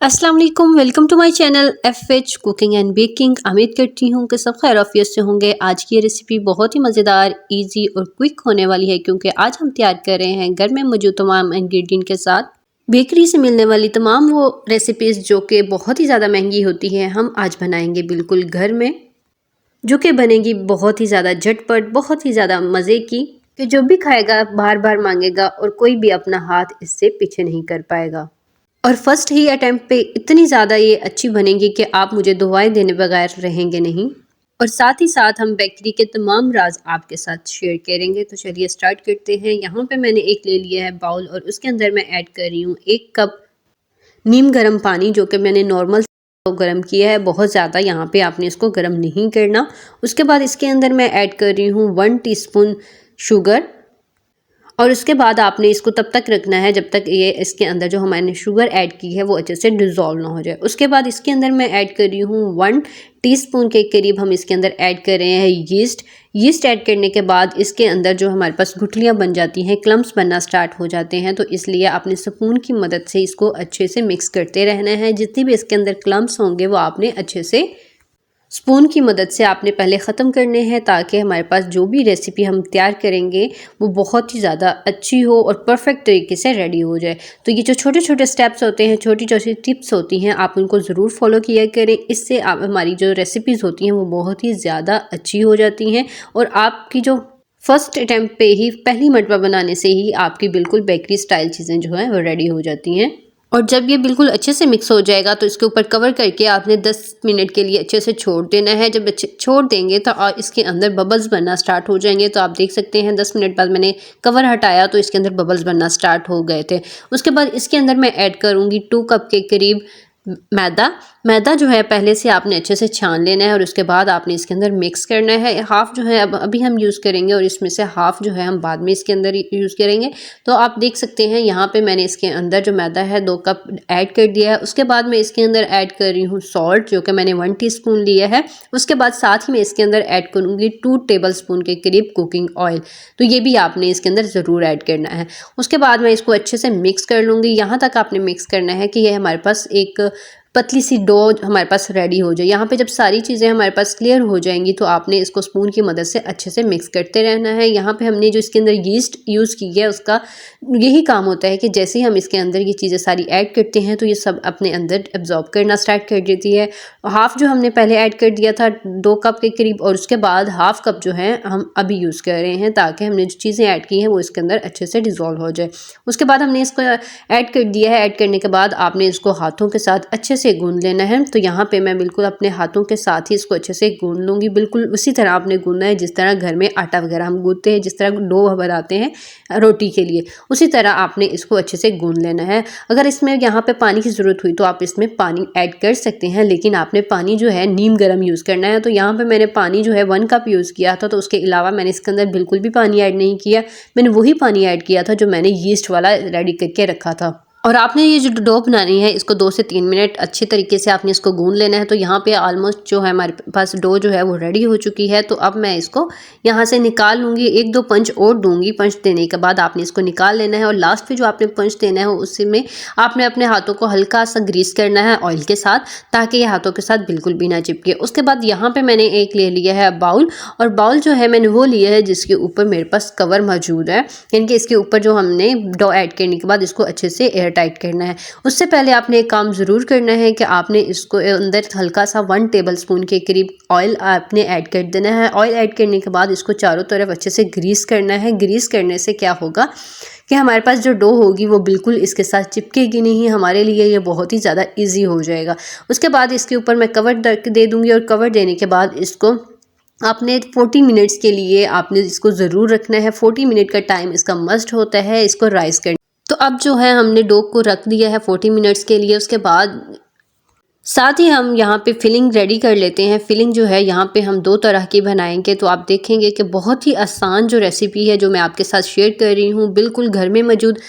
अस्सलाम वालेकुम, welcome to my channel FH cooking and baking. उम्मीद करती हूँ कि सब खैर आफियत से होंगे। आज की ये रेसिपी बहुत ही मज़ेदार, इजी और क्विक होने वाली है क्योंकि आज हम तैयार कर रहे हैं घर में मौजूद तमाम इंग्रेडिएंट के साथ बेकरी से मिलने वाली तमाम वो रेसिपीज़ जो कि बहुत ही ज़्यादा महंगी होती हैं, हम आज बनाएंगे बिल्कुल घर में, जो कि बनेगी बहुत ही ज़्यादा झटपट, बहुत ही ज़्यादा मज़े की, कि जो भी खाएगा बार बार मांगेगा और कोई भी अपना हाथ इससे पीछे नहीं कर पाएगा। और फर्स्ट ही अटेम्प्ट पे इतनी ज़्यादा ये अच्छी बनेगी कि आप मुझे दुआएं देने बगैर रहेंगे नहीं। और साथ ही साथ हम बेकरी के तमाम राज आपके साथ शेयर करेंगे। तो चलिए स्टार्ट करते हैं। यहाँ पे मैंने एक ले लिया है बाउल और उसके अंदर मैं ऐड कर रही हूँ 1 कप नीम गर्म पानी, जो कि मैंने नॉर्मल गर्म किया है, बहुत ज़्यादा यहाँ पे आपने इसको गर्म नहीं करना। उसके बाद इसके अंदर मैं ऐड कर रही हूँ 1 टीस्पून शुगर और उसके बाद आपने इसको तब तक रखना है जब तक ये इसके अंदर जो हमारे शुगर ऐड की है वो अच्छे से डिज़ोल्व ना हो जाए। उसके बाद इसके अंदर मैं ऐड कर रही हूँ 1 टीस्पून के करीब हम इसके अंदर ऐड कर रहे हैं यीस्ट ऐड करने के बाद इसके अंदर जो हमारे पास गुठलियाँ बन जाती हैं, क्लम्प्स बनना स्टार्ट हो जाते हैं, तो इसलिए आपने स्पून की मदद से इसको अच्छे से मिक्स करते रहना है। जितनी भी इसके अंदर क्लम्प्स होंगे वो आपने अच्छे से स्पून की मदद से आपने पहले ख़त्म करने हैं, ताकि हमारे पास जो भी रेसिपी हम तैयार करेंगे वो बहुत ही ज़्यादा अच्छी हो और परफेक्ट तरीके से रेडी हो जाए। तो ये जो छोटे छोटे स्टेप्स होते हैं, छोटी छोटी टिप्स होती हैं, आप उनको ज़रूर फॉलो किया करें। इससे आप हमारी जो रेसिपीज़ होती हैं वो बहुत ही ज़्यादा अच्छी हो जाती हैं और आपकी जो फर्स्ट अटैम्प्ट पे ही पहली मरतबा बनाने से ही आपकी बिल्कुल बेकरी स्टाइल चीज़ें जो हैं वो रेडी हो जाती हैं। और जब ये बिल्कुल अच्छे से मिक्स हो जाएगा तो इसके ऊपर कवर करके आपने 10 मिनट के लिए अच्छे से छोड़ देना है। जब अच्छे छोड़ देंगे तो इसके अंदर बबल्स बनना स्टार्ट हो जाएंगे। तो आप देख सकते हैं 10 मिनट बाद मैंने कवर हटाया तो इसके अंदर बबल्स बनना स्टार्ट हो गए थे। उसके बाद इसके अंदर मैं ऐड करूँगी 2 कप के करीब मैदा जो है पहले से आपने अच्छे से छान लेना है और उसके बाद आपने इसके अंदर मिक्स करना है। हाफ़ जो है अब अभी हम यूज़ करेंगे और इसमें से हाफ़ जो है हम बाद में इसके अंदर यूज़ करेंगे। तो आप देख सकते हैं यहाँ पे मैंने इसके अंदर जो मैदा है 2 कप ऐड कर दिया है। उसके बाद मैं इसके अंदर ऐड कर रही हूँ सॉल्ट, जो कि मैंने 1 टीस्पून लिया है। उसके बाद साथ ही मैं इसके अंदर ऐड करूँगी 2 टेबल स्पून के करीब कुकिंग ऑयल, तो ये भी आपने इसके अंदर ज़रूर ऐड करना है। उसके बाद मैं इसको अच्छे से मिक्स कर लूँगी। यहाँ तक आपने मिक्स करना है कि ये हमारे पास एक पतली सी डो हमारे पास रेडी हो जाए। यहाँ पे जब सारी चीज़ें हमारे पास क्लियर हो जाएंगी तो आपने इसको स्पून की मदद से अच्छे से मिक्स करते रहना है। यहाँ पे हमने जो इसके अंदर यीस्ट यूज़ की है उसका यही काम होता है कि जैसे ही हम इसके अंदर ये चीज़ें सारी ऐड करते हैं तो ये सब अपने अंदर एब्जॉर्ब करना स्टार्ट कर देती है। हाफ़ जो हमने पहले ऐड कर दिया था 2 कप के करीब और उसके बाद हाफ़ कप जो है हम अभी यूज़ कर रहे हैं, ताकि हमने जो चीज़ें ऐड की हैं वो इसके अंदर अच्छे से डिज़ोल्व हो जाए। उसके बाद हमने इसको ऐड कर दिया है। ऐड करने के बाद आपने इसको हाथों के साथ अच्छे से गूंद लेना है। तो यहाँ पे मैं बिल्कुल अपने हाथों के साथ ही इसको अच्छे से गूंद लूँगी। बिल्कुल उसी तरह आपने गूंदना है जिस तरह घर में आटा वगैरह हम गूंदते हैं, जिस तरह डो बनाते हैं रोटी के लिए, उसी तरह आपने इसको अच्छे से गूंद लेना है। अगर इसमें यहाँ पे पानी की ज़रूरत हुई तो आप इसमें पानी ऐड कर सकते हैं, लेकिन आपने पानी जो है नीम गर्म यूज़ करना है। तो यहाँ पे मैंने पानी जो है 1 कप यूज़ किया था, तो उसके अलावा मैंने इसके अंदर बिल्कुल भी पानी ऐड नहीं किया। मैंने वही पानी ऐड किया था जो मैंने यीस्ट वाला रेडी करके रखा था। और आपने ये जो डो बनानी है इसको 2 से 3 मिनट अच्छे तरीके से आपने इसको गूंद लेना है। तो यहाँ पे ऑलमोस्ट जो है हमारे पास डो जो है वो रेडी हो चुकी है। तो अब मैं इसको यहाँ से निकाल लूँगी। 1-2 पंच और दूंगी। पंच देने के बाद आपने इसको निकाल लेना है और लास्ट पे जो आपने पंच देना है उसी में आपने अपने हाथों को हल्का सा ग्रीस करना है ऑयल के साथ, ताकि ये हाथों के साथ बिल्कुल भी ना चिपके। उसके बाद यहाँ पे मैंने एक ले लिया है बाउल, और बाउल जो है मैंने वो लिया है जिसके ऊपर मेरे पास कवर मौजूद है, यानी कि इसके ऊपर जो हमने डो ऐड करने के बाद इसको अच्छे से एयर टाइट करना है। उससे पहले आपने एक काम ज़रूर करना है कि आपने इसको अंदर हल्का सा 1 टेबल स्पून के करीब ऑयल आपने ऐड कर देना है। ऑयल ऐड करने के बाद इसको चारों तरफ अच्छे से ग्रीस करना है। ग्रीस करने से क्या होगा कि हमारे पास जो डो होगी वो बिल्कुल इसके साथ चिपकेगी नहीं। हमारे लिए ये बहुत ही ज़्यादा ईजी हो जाएगा। उसके बाद इसके ऊपर मैं कवर दे दूँगी और कवर देने के बाद इसको आपने 40 मिनट्स के लिए आपने इसको ज़रूर रखना है। 40 मिनट का टाइम इसका मस्ट होता है इसको राइस करने। तो अब जो है हमने डो को रख दिया है 40 मिनट्स के लिए। उसके बाद साथ ही हम यहाँ पे फिलिंग रेडी कर लेते हैं। फिलिंग जो है यहाँ पे हम 2 तरह की बनाएंगे, तो आप देखेंगे कि बहुत ही आसान जो रेसिपी है जो मैं आपके साथ शेयर कर रही हूँ, बिल्कुल घर में मौजूद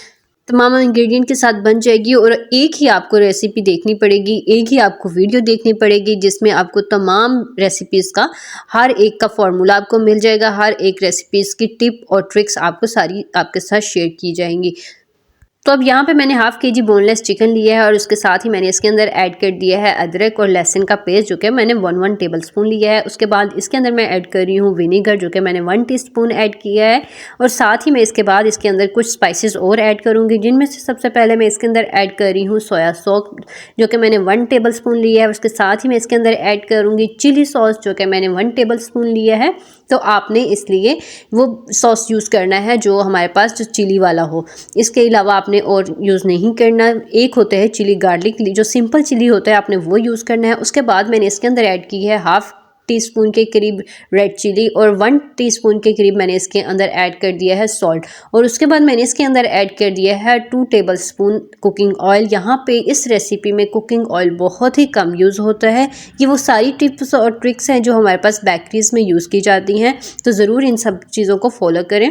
तमाम इंग्रेडिएंट के साथ बन जाएगी। और एक ही आपको रेसिपी देखनी पड़ेगी, एक ही आपको वीडियो देखनी पड़ेगी जिसमें आपको तमाम रेसिपीज़ का हर एक का फॉर्मूला आपको मिल जाएगा। हर एक रेसिपीज़ की टिप और ट्रिक्स आपको सारी आपके साथ शेयर की जाएंगी। तो अब यहाँ पे मैंने हाफ़ केजी बोनलेस चिकन लिया है और उसके साथ ही मैंने इसके अंदर ऐड कर दिया है अदरक और लहसुन का पेस्ट, जो कि मैंने 1 टेबलस्पून लिया है। उसके बाद इसके अंदर मैं ऐड कर रही हूँ विनेगर, जो कि मैंने 1 टीस्पून ऐड किया है। और साथ ही मैं इसके बाद इसके अंदर कुछ स्पाइसेस और ऐड करूँगी, जिनमें से सबसे पहले मैं इसके अंदर ऐड कर रही हूँ सोया सॉस, जो कि मैंने 1 टेबलस्पून लिया है। उसके साथ ही मैं इसके अंदर ऐड करूँगी चिली सॉस, जो कि मैंने 1 टेबलस्पून लिया है। तो आपने इसलिए वो सॉस यूज़ करना है जो हमारे पास जो चिली वाला हो, इसके अलावा आपने और यूज़ नहीं करना। एक होता है चिली गार्लिक, जो सिंपल चिली होता है, आपने वो यूज़ करना है। उसके बाद मैंने इसके अंदर ऐड की है हाफ़ टीस्पून के करीब रेड चिली और 1 टीस्पून के करीब मैंने इसके अंदर ऐड कर दिया है सॉल्ट। और उसके बाद मैंने इसके अंदर ऐड कर दिया है 2 टेबलस्पून कुकिंग ऑयल। यहाँ पे इस रेसिपी में कुकिंग ऑयल बहुत ही कम यूज़ होता है। ये वो सारी टिप्स और ट्रिक्स हैं जो हमारे पास बेकरीज़ में यूज़ की जाती हैं, तो ज़रूर इन सब चीज़ों को फॉलो करें।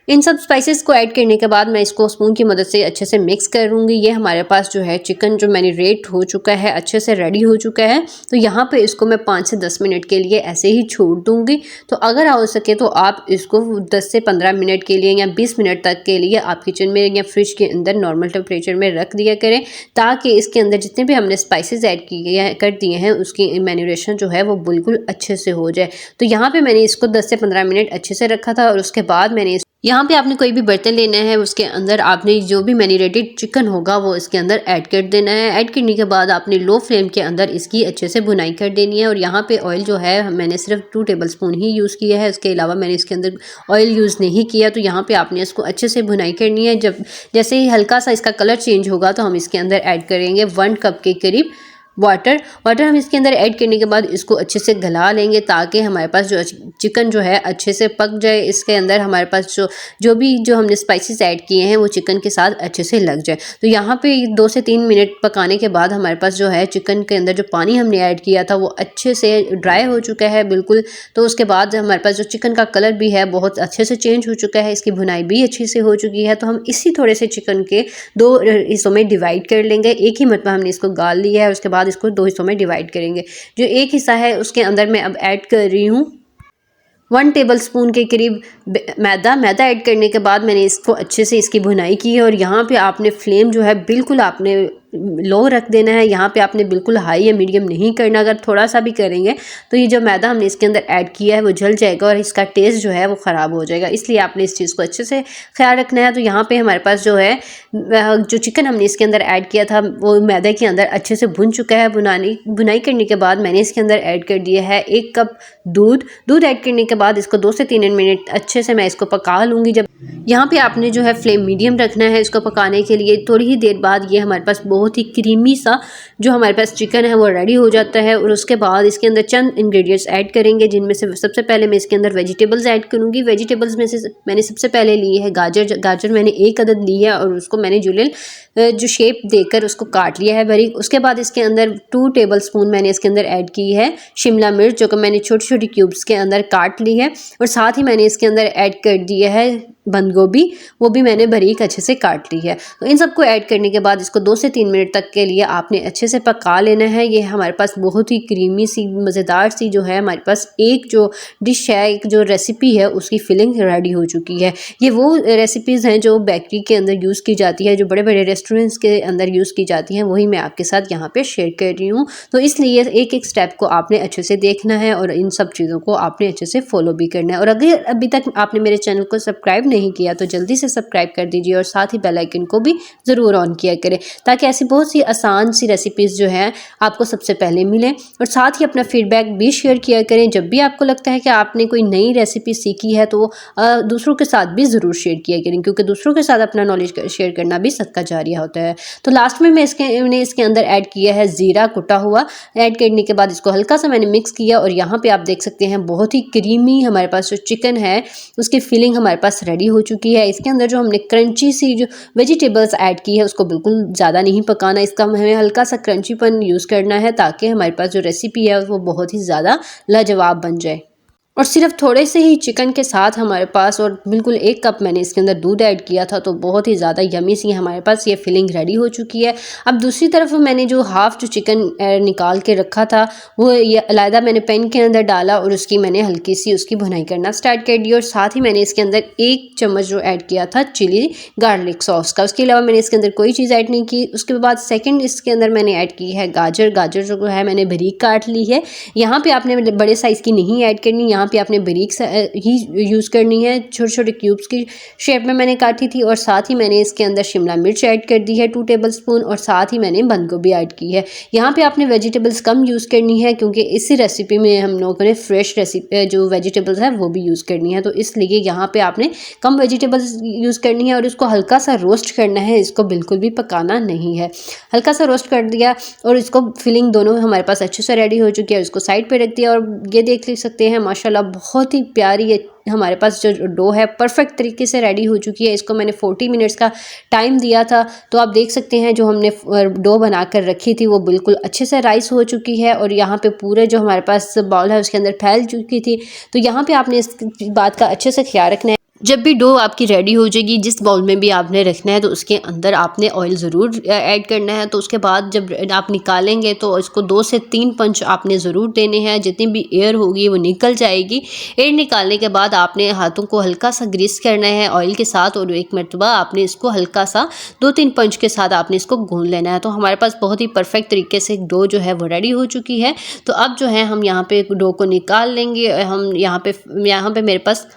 इन सब स्पाइसेस को ऐड करने के बाद मैं इसको स्पून की मदद से अच्छे से मिक्स करूँगी। ये हमारे पास जो है चिकन जो मैरिनेट हो चुका है, अच्छे से रेडी हो चुका है। तो यहाँ पे इसको मैं 5 से 10 मिनट के लिए ऐसे ही छोड़ दूँगी। तो अगर हो सके तो आप इसको 10 से 15 मिनट के लिए या 20 मिनट तक के लिए आप किचन में या फ्रिज के अंदर नॉर्मल टेम्परेचर में रख दिया करें, ताकि इसके अंदर जितने भी हमने स्पाइसेस ऐड किए कर दिए हैं उसकी मैरिनेशन जो है वो बिल्कुल अच्छे से हो जाए। तो यहाँ पे मैंने इसको 10 से 15 मिनट अच्छे से रखा था। और उसके बाद मैंने यहाँ पे आपने कोई भी बर्तन लेना है, उसके अंदर आपने जो भी मैरिनेटेड चिकन होगा वो इसके अंदर ऐड कर देना है। ऐड करने के बाद आपने लो फ्लेम के अंदर इसकी अच्छे से भुनाई कर देनी है। और यहाँ पे ऑयल जो है मैंने सिर्फ 2 टेबलस्पून ही यूज़ किया है, इसके अलावा मैंने इसके अंदर ऑयल यूज़ नहीं किया। तो यहाँ पे आपने इसको अच्छे से भुनाई करनी है। जब जैसे ही हल्का सा इसका कलर चेंज होगा तो हम इसके अंदर ऐड करेंगे 1 कप के करीब वाटर हम इसके अंदर ऐड करने के बाद इसको अच्छे से गला लेंगे, ताकि हमारे पास जो चिकन जो है अच्छे से पक जाए। इसके अंदर हमारे पास जो हमने स्पाइसेस ऐड किए हैं वो चिकन के साथ अच्छे से लग जाए। तो यहाँ पे 2 से 3 मिनट पकाने के बाद हमारे पास जो है चिकन के अंदर जो पानी हमने ऐड किया था वो अच्छे से ड्राई हो चुका है बिल्कुल। तो उसके बाद हमारे पास जो चिकन का कलर भी है बहुत अच्छे से चेंज हो चुका है, इसकी भुनाई भी अच्छी से हो चुकी है। तो हम इसी थोड़े से चिकन के 2 हिस्सों में डिवाइड कर लेंगे। एक ही मरतबा हमने इसको गाल लिया है, उसके बाद इसको 2 हिस्सों में डिवाइड करेंगे। जो एक हिस्सा है उसके अंदर मैं अब ऐड कर रही हूँ 1 टेबलस्पून के करीब मैदा ऐड करने के बाद मैंने इसको अच्छे से इसकी भुनाई की है। और यहाँ पे आपने फ्लेम जो है बिल्कुल आपने लो रख देना है। यहाँ पे आपने बिल्कुल हाई या मीडियम नहीं करना। अगर थोड़ा सा भी करेंगे तो ये जो मैदा हमने इसके अंदर ऐड किया है वो जल जाएगा और इसका टेस्ट जो है वो ख़राब हो जाएगा, इसलिए आपने इस चीज़ को अच्छे से ख्याल रखना है। तो यहाँ पे हमारे पास जो है जो चिकन हमने इसके अंदर ऐड किया था वो मैदे के अंदर अच्छे से भुन चुका है। भुनाई करने के बाद मैंने इसके अंदर ऐड कर दिया है 1 कप दूध ऐड करने के बाद इसको 2 से 3 मिनट अच्छे से मैं इसको पका लूँगी। जब यहाँ पे आपने जो है फ्लेम मीडियम रखना है इसको पकाने के लिए। थोड़ी ही देर बाद ये हमारे पास बहुत ही क्रीमी सा जो हमारे पास चिकन है वो रेडी हो जाता है। और उसके बाद इसके अंदर चंद इंग्रेडिएंट्स ऐड करेंगे, जिनमें से सबसे पहले मैं इसके अंदर वेजिटेबल्स ऐड करूँगी। वेजिटेबल्स में से मैंने सबसे पहले ली है गाजर मैंने 1 अदद ली है और उसको मैंने जो शेप देकर उसको काट लिया है बारीक। उसके बाद इसके अंदर 2 टेबलस्पून मैंने इसके अंदर ऐड की है शिमला मिर्च, जो कि मैंने छोटी छोटी क्यूब्स के अंदर काट ली है। और साथ ही मैंने इसके अंदर ऐड कर दिया है बंद गोभी, वो भी मैंने बारीक अच्छे से काट ली है। तो इन सबको ऐड करने के बाद इसको 2 से 3 मिनट तक के लिए आपने अच्छे से पका लेना है। ये हमारे पास बहुत ही क्रीमी सी मज़ेदार सी जो है हमारे पास एक जो डिश है, एक जो रेसिपी है उसकी फिलिंग रेडी हो चुकी है। ये वो रेसिपीज़ हैं जो बेकरी के अंदर यूज़ की जाती है, जो बड़े बड़े रेस्टोरेंट्स के अंदर यूज़ की जाती हैं, वही मैं आपके साथ यहाँ पे शेयर कर रही हूँ। तो इसलिए एक एक स्टेप को आपने अच्छे से देखना है और इन सब चीज़ों को आपने अच्छे से फॉलो भी करना है। और अगर अभी तक आपने मेरे चैनल को सब्सक्राइब नहीं किया तो जल्दी से सब्सक्राइब कर दीजिए और साथ ही बेल आइकन को भी ज़रूर ऑन किया करें, ताकि ऐसी बहुत सी आसान सी रेसिपीज़ जो हैं आपको सबसे पहले मिलें। और साथ ही अपना फीडबैक भी शेयर किया करें। जब भी आपको लगता है कि आपने कोई नई रेसिपी सीखी है तो दूसरों के साथ भी ज़रूर शेयर किया करें, क्योंकि दूसरों के साथ अपना नॉलेज शेयर करना भी सदका जारिया होता है। तो लास्ट में मैंने इसके अंदर ऐड किया है ज़ीरा कुटा हुआ। ऐड करने के बाद इसको हल्का सा मैंने मिक्स किया और यहाँ पे आप देख सकते हैं बहुत ही क्रीमी हमारे पास जो चिकन है उसकी फिलिंग हमारे पास रेडी हो चुकी है। इसके अंदर जो हमने क्रंची सी जो वेजिटेबल्स ऐड की है उसको बिल्कुल ज़्यादा नहीं पकाना, इसका हमें हल्का सा क्रंचीपन यूज़ करना है, ताकि हमारे पास जो रेसिपी है वो बहुत ही ज़्यादा लाजवाब बन जाए। और सिर्फ थोड़े से ही चिकन के साथ हमारे पास और बिल्कुल 1 कप मैंने इसके अंदर दूध ऐड किया था, तो बहुत ही ज़्यादा यमी सी हमारे पास ये फिलिंग रेडी हो चुकी है। अब दूसरी तरफ मैंने जो हाफ़ जो चिकन निकाल के रखा था वो ये अलग मैंने पैन के अंदर डाला और उसकी मैंने हल्की सी उसकी भुनाई करना स्टार्ट कर दी और साथ ही मैंने इसके अंदर 1 चम्मच जो ऐड किया था चिली गार्लिक सॉस का। उसके अलावा मैंने इसके अंदर कोई चीज़ ऐड नहीं की। उसके बाद सेकंड इसके अंदर मैंने ऐड की है गाजर। गाजर जो है मैंने बारीक काट ली है। यहाँ पे आपने बड़े साइज़ की नहीं ऐड करनी, यहाँ पे आपने बारीक ही यूज़ करनी है। छोटे छोटे क्यूब्स की शेप में मैंने काटी थी और साथ ही मैंने इसके अंदर शिमला मिर्च ऐड कर दी है 2 टेबलस्पून और साथ ही मैंने बंद गोभी ऐड की है। यहाँ पे आपने वेजिटेबल्स कम यूज़ करनी है क्योंकि इसी रेसिपी में हम लोगों ने फ्रेश रेसिपी जो वेजिटेबल्स है वो भी यूज़ करनी है, तो इसलिए यहाँ पे आपने कम वेजिटेबल्स यूज़ करनी है और इसको हल्का सा रोस्ट करना है, इसको बिल्कुल भी पकाना नहीं है। हल्का सा रोस्ट कर दिया और इसको फिलिंग दोनों हमारे पास अच्छे से रेडी हो चुकी है, इसको साइड पे रख दिया और ये देख सकते हैं माशाल्लाह बहुत ही प्यारी हमारे पास जो डो है परफेक्ट तरीके से रेडी हो चुकी है। इसको मैंने 40 मिनट्स का टाइम दिया था, तो आप देख सकते हैं जो हमने डो बना कर रखी थी वो बिल्कुल अच्छे से राइस हो चुकी है और यहाँ पे पूरे जो हमारे पास बाउल है उसके अंदर फैल चुकी थी। तो यहाँ पे आपने इस बात का अच्छे से ख्याल रखना है, जब भी डो आपकी रेडी हो जाएगी जिस बाउल में भी आपने रखना है तो उसके अंदर आपने ऑयल ज़रूर ऐड करना है। तो उसके बाद जब आप निकालेंगे तो इसको 2 से 3 पंच आपने ज़रूर देने हैं, जितनी भी एयर होगी वो निकल जाएगी। एयर निकालने के बाद आपने हाथों को हल्का सा ग्रीस करना है ऑयल के साथ और एक मरतबा आपने इसको हल्का सा 2-3 पंच के साथ आपने इसको गूंद लेना है। तो हमारे पास बहुत ही परफेक्ट तरीके से डो जो है वो रेडी हो चुकी है। तो अब जो है हम यहाँ पे डो को निकाल लेंगे। हम यहाँ पे मेरे पास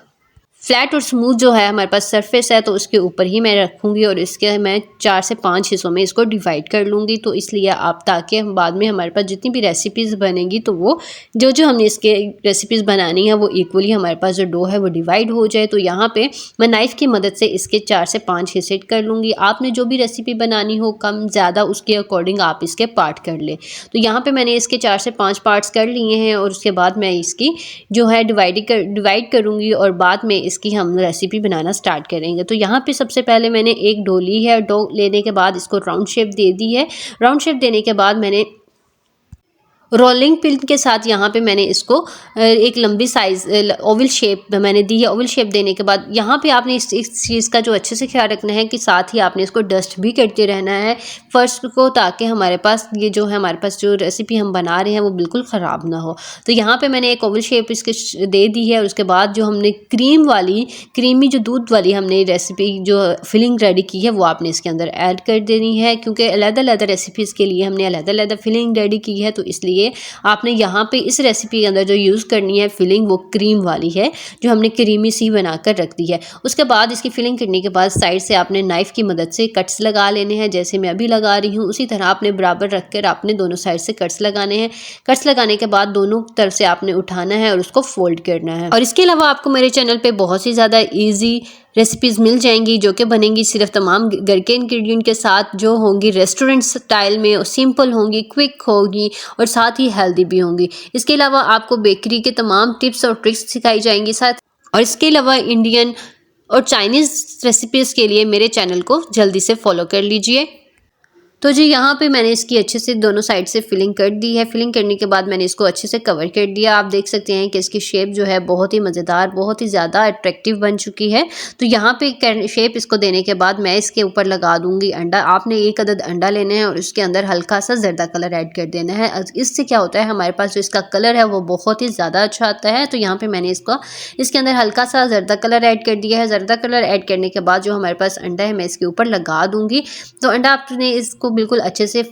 फ्लैट और स्मूथ जो है हमारे पास सरफेस है, तो उसके ऊपर ही मैं रखूँगी और इसके मैं 4 से 5 हिस्सों में इसको डिवाइड कर लूँगी। तो इसलिए आप ताकि बाद में हमारे पास जितनी भी रेसिपीज़ बनेंगी तो वो जो हमने इसके रेसिपीज़ बनानी है वो इक्वली हमारे पास जो डो है वो डिवाइड हो जाए। तो यहाँ पे मैं नाइफ़ की मदद से इसके 4 से 5 हिस्से कर लूँगी। आपने जो भी रेसिपी बनानी हो कम ज़्यादा उसके अकॉर्डिंग आप इसके पार्ट कर लें। तो यहाँ पर मैंने इसके 4 से 5 पार्ट्स कर लिए हैं और उसके बाद मैं इसकी जो है डिवाइड करूँगी और बाद में इसकी हम रेसिपी बनाना स्टार्ट करेंगे। तो यहाँ पे सबसे पहले मैंने एक डो ली है। डो लेने के बाद इसको राउंड शेप दे दी है। राउंड शेप देने के बाद मैंने रोलिंग पिन के साथ यहाँ पे मैंने इसको एक लंबी साइज ओवल शेप मैंने दी है। ओवल शेप देने के बाद यहाँ पे आपने इस चीज़ का जो अच्छे से ख्याल रखना है कि साथ ही आपने इसको डस्ट भी करते रहना है फर्श को, ताकि हमारे पास ये जो है हमारे पास जो रेसिपी हम बना रहे हैं वो बिल्कुल ख़राब ना हो। तो यहाँ पे मैंने एक ओवल शेप इसके दे दी है और उसके बाद जो हमने क्रीमी जो दूध वाली हमने रेसिपी जो फिलिंग रेडी की है वो आपने इसके अंदर ऐड कर देनी है, क्योंकि अलग-अलग रेसिपीज़ के लिए हमने अलग-अलग फिलिंग रेडी की है। तो इसलिए आपने यहाँ पे इस रेसिपी के अंदर जो यूज़ करनी है फिलिंग वो क्रीम वाली है जो हमने क्रीमी सी बनाकर रख दी है। उसके बाद इसकी फिलिंग करने के बाद साइड से आपने नाइफ़ की मदद से कट्स लगा लेने हैं, जैसे मैं अभी लगा रही हूँ उसी तरह आपने बराबर रख कर आपने दोनों साइड से कट्स लगाने हैं। कट्स लगाने के बाद दोनों तरफ से आपने उठाना है और उसको फोल्ड करना है। और इसके अलावा आपको मेरे चैनल पे बहुत सी ज़्यादा ईजी रेसिपीज़ मिल जाएंगी जो कि बनेंगी सिर्फ तमाम घर के इंग्रेडिएंट के साथ, जो होंगी रेस्टोरेंट स्टाइल में और सिंपल होंगी, क्विक होगी और साथ ही हेल्दी भी होंगी। इसके अलावा आपको बेकरी के तमाम टिप्स और ट्रिक्स सिखाई जाएंगी साथ। और इसके अलावा इंडियन और चाइनीज़ रेसिपीज़ के लिए मेरे चैनल को जल्दी से फॉलो कर लीजिए। तो जी यहाँ पे मैंने इसकी अच्छे से दोनों साइड से फिलिंग कर दी है। फिलिंग करने के बाद मैंने इसको अच्छे से कवर कर दिया। आप देख सकते हैं कि इसकी शेप जो है बहुत ही मज़ेदार, बहुत ही ज़्यादा अट्रैक्टिव बन चुकी है। तो यहाँ पे शेप इसको देने के बाद मैं इसके ऊपर लगा दूंगी अंडा। आपने 1 अदद अंडा लेना है और उसके अंदर हल्का सा जर्दा कलर ऐड कर देना है। इससे क्या होता है हमारे पास जो इसका कलर है वो बहुत ही ज़्यादा अच्छा आता है। तो यहाँ पर मैंने इसके अंदर हल्का सा जर्दा कलर ऐड कर दिया है। जर्दा कलर ऐड करने के बाद जो हमारे पास अंडा है मैं इसके ऊपर लगा दूँगी। तो अंडा आपने इसको बिल्कुल अच्छे से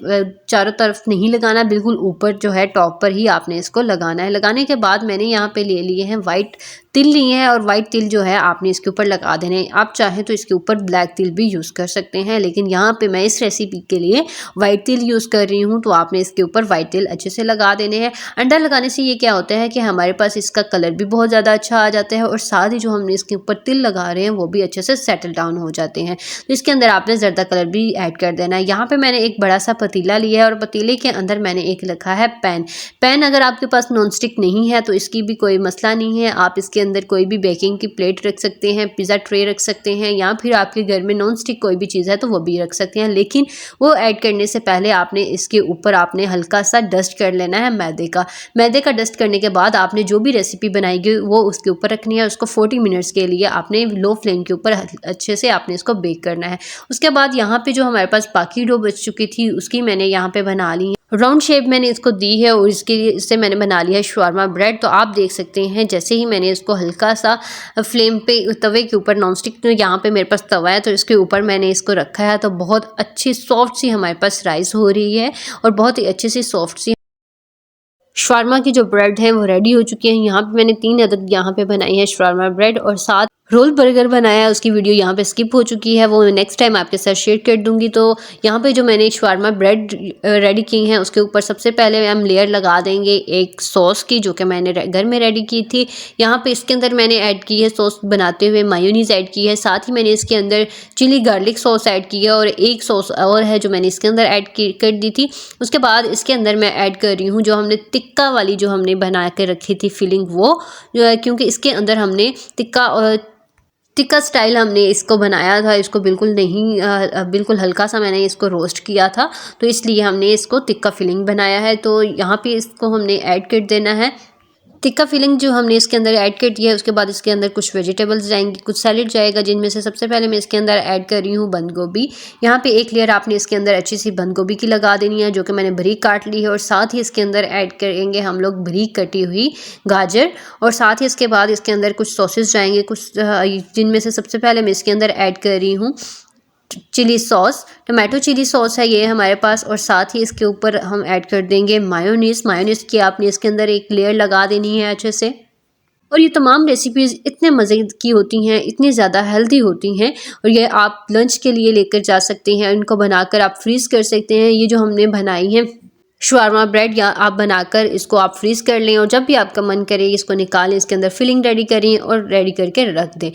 चारों तरफ नहीं लगाना, बिल्कुल ऊपर जो है टॉप पर ही आपने इसको लगाना है। लगाने के बाद मैंने यहाँ पे ले लिए हैं वाइट तिल लिए हैं और वाइट तिल जो है आपने इसके ऊपर लगा देने हैं। आप चाहें तो इसके ऊपर ब्लैक तिल भी यूज़ कर सकते हैं, लेकिन यहाँ पे मैं इस रेसिपी के लिए वाइट तिल यूज़ कर रही हूँ। तो आपने इसके ऊपर वाइट तिल अच्छे से लगा देने हैं। अंडा लगाने से ये क्या होता है कि हमारे पास इसका कलर भी बहुत ज़्यादा अच्छा आ जाता है और साथ ही जो हमने इसके ऊपर तिल लगा रहे हैं वो भी अच्छे से सेटल डाउन हो जाते हैं। तो इसके अंदर आपने जर्दा कलर भी ऐड कर देना है। यहाँ पर मैंने एक बड़ा सा पतीला लिया है और पतीले के अंदर मैंने एक रखा है पैन। अगर आपके पास नॉन स्टिक नहीं है तो इसकी भी कोई मसला नहीं है, आप इसके अंदर कोई भी बेकिंग की प्लेट रख सकते हैं, पिज़्ज़ा ट्रे रख सकते हैं, या फिर आपके घर में नॉन स्टिक कोई भी चीज़ है तो वो भी रख सकते हैं। लेकिन वो ऐड करने से पहले आपने इसके ऊपर आपने हल्का सा डस्ट कर लेना है मैदे का डस्ट करने के बाद आपने जो भी रेसिपी बनाएगी वो उसके ऊपर रखनी है। उसको 40 मिनट्स के लिए आपने लो फ्लेम के ऊपर अच्छे से आपने इसको बेक करना है। उसके बाद यहाँ पे जो हमारे पास बाकी डो बच चुकी थी उसकी मैंने यहाँ पे बना ली है, राउंड शेप मैंने इसको दी है और इससे मैंने बना लिया है शवारमा ब्रेड। तो आप देख सकते हैं जैसे ही मैंने इसको हल्का सा फ्लेम पे तवे के ऊपर, नॉन स्टिक यहाँ पे मेरे पास तवा है तो इसके ऊपर मैंने इसको रखा है, तो बहुत अच्छी सॉफ्ट सी हमारे पास राइस हो रही है और बहुत ही अच्छी सी सॉफ्ट सी शवारमा की जो ब्रेड है वो रेडी हो चुकी है। यहाँ पे मैंने 3 अदद यहाँ पे बनाई है शवारमा ब्रेड, और साथ रोल बर्गर बनाया है, उसकी वीडियो यहाँ पे स्किप हो चुकी है, वो नेक्स्ट टाइम आपके साथ शेयर कर दूंगी। तो यहाँ पे जो मैंने शवारमा ब्रेड रेडी की है उसके ऊपर सबसे पहले हम लेयर लगा देंगे एक सॉस की, जो कि मैंने घर में रेडी की थी। यहाँ पे इसके अंदर मैंने ऐड की है सॉस बनाते हुए मायोनीज़ ऐड की है, साथ ही मैंने इसके अंदर चिली गार्लिक सॉस ऐड की है, और एक सॉस और है जो मैंने इसके अंदर ऐड कर दी थी। उसके बाद इसके अंदर मैं ऐड कर रही हूँ जो हमने टिक्का वाली जो हमने बना के रखी थी फिलिंग, वो क्योंकि इसके अंदर हमने टिक्का स्टाइल हमने इसको बनाया था, इसको बिल्कुल नहीं बिल्कुल हल्का सा मैंने इसको रोस्ट किया था, तो इसलिए हमने इसको टिक्का फिलिंग बनाया है। तो यहाँ पे इसको हमने ऐड कर देना है। टिक्का फिलिंग जो हमने इसके अंदर ऐड कर दिया है, उसके बाद इसके अंदर कुछ वेजिटेबल्स जाएंगी, कुछ सैलेड जाएगा, जिनमें से सबसे पहले मैं इसके अंदर ऐड कर रही हूँ बंद गोभी। यहाँ पे एक लेयर आपने इसके अंदर अच्छी सी बंद गोभी की लगा देनी है, जो कि मैंने बारीक काट ली है, और साथ ही इसके अंदर ऐड करेंगे हम लोग बारीक कटी हुई गाजर, और साथ ही इसके बाद इसके अंदर कुछ सॉसेस जाएंगे, कुछ जिनमें से सबसे पहले मैं इसके अंदर ऐड कर रही हूँ chilli sauce, tomato chilli sauce है ये हमारे पास, और साथ ही इसके ऊपर हम ऐड कर देंगे मायोनीज़ की आपने इसके अंदर एक लेयर लगा देनी है अच्छे से। और ये तमाम रेसिपीज़ इतने मज़े की होती हैं, इतनी ज़्यादा हेल्दी होती हैं, और ये आप लंच के लिए लेकर जा सकते हैं, इनको बनाकर आप फ्रीज़ कर सकते हैं। ये जो हमने बनाई है शवारमा ब्रेड, या आप बनाकर इसको आप फ्रीज़ कर लें, और जब भी आपका मन करे इसको निकालें, इसके अंदर फिलिंग रेडी करें और रेडी करके रख दें।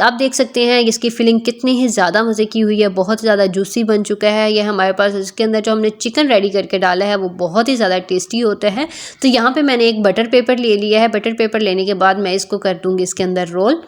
आप देख सकते हैं इसकी फिलिंग कितनी ही ज़्यादा मज़े की हुई है, बहुत ज़्यादा जूसी बन चुका है ये हमारे पास। इसके अंदर जो हमने चिकन रेडी करके डाला है वो बहुत ही ज़्यादा टेस्टी होता है। तो यहाँ पर मैंने एक बटर पेपर ले लिया है, बटर पेपर लेने के बाद मैं इसको कर दूँगी इसके अंदर रोल।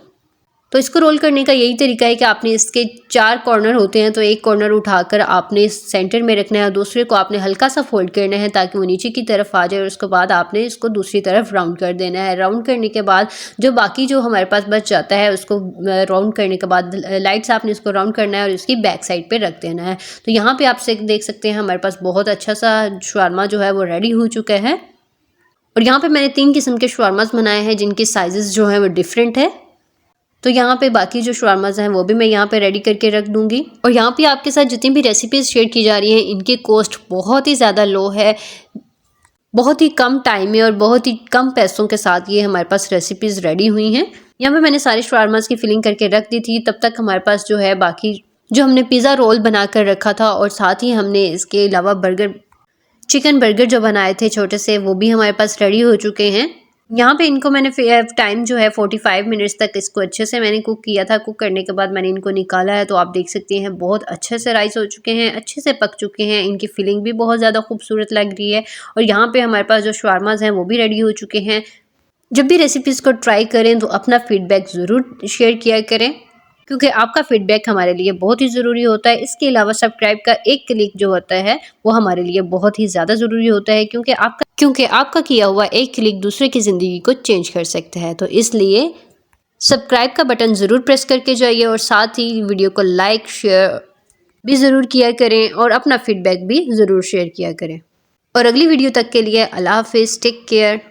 तो इसको रोल करने का यही तरीका है कि आपने इसके 4 कॉर्नर होते हैं, तो एक कॉर्नर उठाकर आपने सेंटर में रखना है, और दूसरे को आपने हल्का सा फोल्ड करना है ताकि वो नीचे की तरफ आ जाए, और उसके बाद आपने इसको दूसरी तरफ राउंड कर देना है। राउंड करने के बाद जो बाकी जो हमारे पास बच जाता है उसको राउंड करने के बाद लाइट से आपने इसको राउंड करना है और इसकी बैक साइड पर रख देना है। तो यहाँ पर आप देख सकते हैं हमारे पास बहुत अच्छा सा शवारमा जो है वो रेडी हो चुका है। और यहाँ पर मैंने 3 किस्म के शवारमास बनाए हैं जिनकी साइजेस जो है वो डिफरेंट है। तो यहाँ पे बाकी जो शवारमाज़ हैं वो भी मैं यहाँ पे रेडी करके रख दूँगी। और यहाँ पे आपके साथ जितनी भी रेसिपीज़ शेयर की जा रही हैं इनकी कॉस्ट बहुत ही ज़्यादा लो है, बहुत ही कम टाइम में और बहुत ही कम पैसों के साथ ये हमारे पास रेसिपीज़ रेडी हुई हैं। यहाँ पे मैंने सारे शवारमाज़ की फिलिंग करके रख दी थी। तब तक हमारे पास जो है बाकी जो हमने पिज़्ज़ा रोल बना कर रखा था, और साथ ही हमने इसके अलावा चिकन बर्गर जो बनाए थे छोटे से, वो भी हमारे पास रेडी हो चुके हैं। यहाँ पे इनको मैंने टाइम जो है 45 मिनट्स तक इसको अच्छे से मैंने कुक किया था। कुक करने के बाद मैंने इनको निकाला है, तो आप देख सकते हैं बहुत अच्छे से राइस हो चुके हैं, अच्छे से पक चुके हैं, इनकी फिलिंग भी बहुत ज़्यादा खूबसूरत लग रही है। और यहाँ पे हमारे पास जो शवारमाज़ हैं वो भी रेडी हो चुके हैं। जब भी रेसिपीज़ को ट्राई करें तो अपना फीडबैक ज़रूर शेयर किया करें, क्योंकि आपका फीडबैक हमारे लिए बहुत ही ज़रूरी होता है। इसके अलावा सब्सक्राइब का एक क्लिक जो होता है वो हमारे लिए बहुत ही ज़्यादा ज़रूरी होता है, क्योंकि आपका किया हुआ एक क्लिक दूसरे की ज़िंदगी को चेंज कर सकता है। तो इसलिए सब्सक्राइब का बटन ज़रूर प्रेस करके जाइए, और साथ ही वीडियो को लाइक शेयर भी ज़रूर किया करें, और अपना फीडबैक भी ज़रूर शेयर किया करें। और अगली वीडियो तक के लिए अल्लाह हाफिज़, टेक केयर।